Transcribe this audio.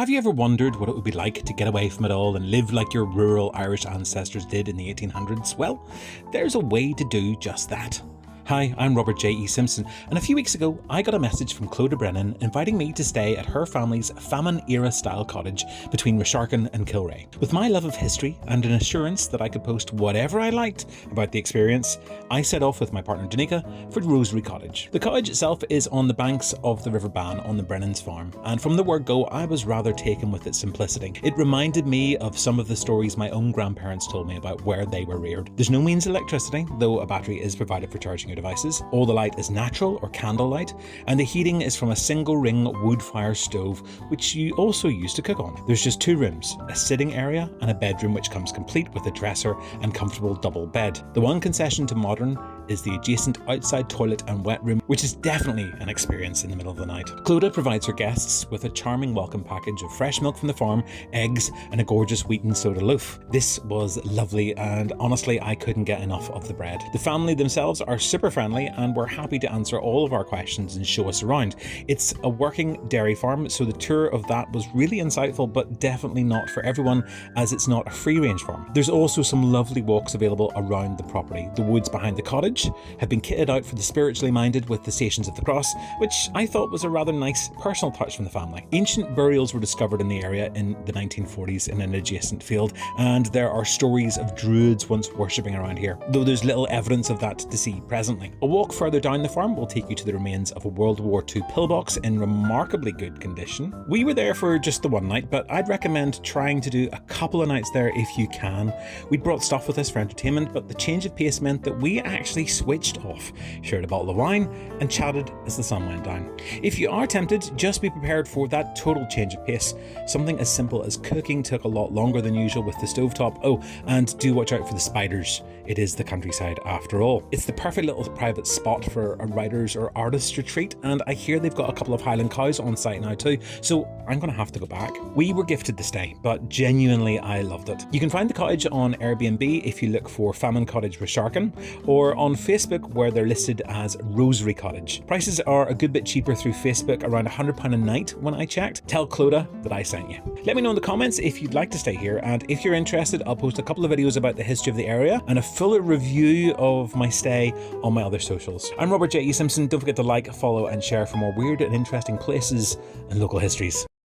Have you ever wondered what it would be like to get away from it all and live like your rural Irish ancestors did in the 1800s? Well, there's a way to do just that. Hi, I'm Robert J. E. Simpson, and a few weeks ago I got a message from Clodagh Brennan inviting me to stay at her family's famine-era-style cottage between Rasharkin and Kilrea. With my love of history and an assurance that I could post whatever I liked about the experience, I set off with my partner Danica for Rosary Cottage. The cottage itself is on the banks of the River Bann on the Brennan's farm, and from the word go I was rather taken with its simplicity. It reminded me of some of the stories my own grandparents told me about where they were reared. There's no means of electricity, though a battery is provided for charging your devices. All the light is natural or candle light, and the heating is from a single ring wood fire stove, which you also use to cook on. There's just two rooms, a sitting area and a bedroom which comes complete with a dresser and comfortable double bed. The one concession to modern is the adjacent outside toilet and wet room, which is definitely an experience in the middle of the night. Clodagh provides her guests with a charming welcome package of fresh milk from the farm, eggs and a gorgeous wheaten soda loaf. This was lovely, and honestly I couldn't get enough of the bread. The family themselves are super friendly and were happy to answer all of our questions and show us around. It's a working dairy farm, so the tour of that was really insightful, but definitely not for everyone as it's not a free range farm. There's also some lovely walks available around the property. The woods behind the cottage have been kitted out for the spiritually minded with the Stations of the Cross, which I thought was a rather nice personal touch from the family. Ancient burials were discovered in the area in the 1940s in an adjacent field, and there are stories of Druids once worshipping around here, though there's little evidence of that to see presently. A walk further down the farm will take you to the remains of a World War II pillbox in remarkably good condition. We were there for just the one night, but I'd recommend trying to do a couple of nights there if you can. We'd brought stuff with us for entertainment, but the change of pace meant that we actually switched off, shared a bottle of wine and chatted as the sun went down. If you are tempted, just be prepared for that total change of pace. Something as simple as cooking took a lot longer than usual with the stovetop. Oh, and do watch out for the spiders. It is the countryside after all. It's the perfect little private spot for a writer's or artist's retreat, and I hear they've got a couple of Highland cows on site now too, so I'm gonna have to go back. We were gifted the stay, but genuinely I loved it. You can find the cottage on Airbnb if you look for Famine Cottage Rasharkin, or on Facebook where they're listed as Rosary Cottage. Prices are a good bit cheaper through Facebook, around £100 a night when I checked. Tell Clodagh that I sent you. Let me know in the comments if you'd like to stay here, and if you're interested I'll post a couple of videos about the history of the area and a fuller review of my stay on my other socials. I'm Robert J. E. Simpson. Don't forget to like, follow and share for more weird and interesting places and local histories.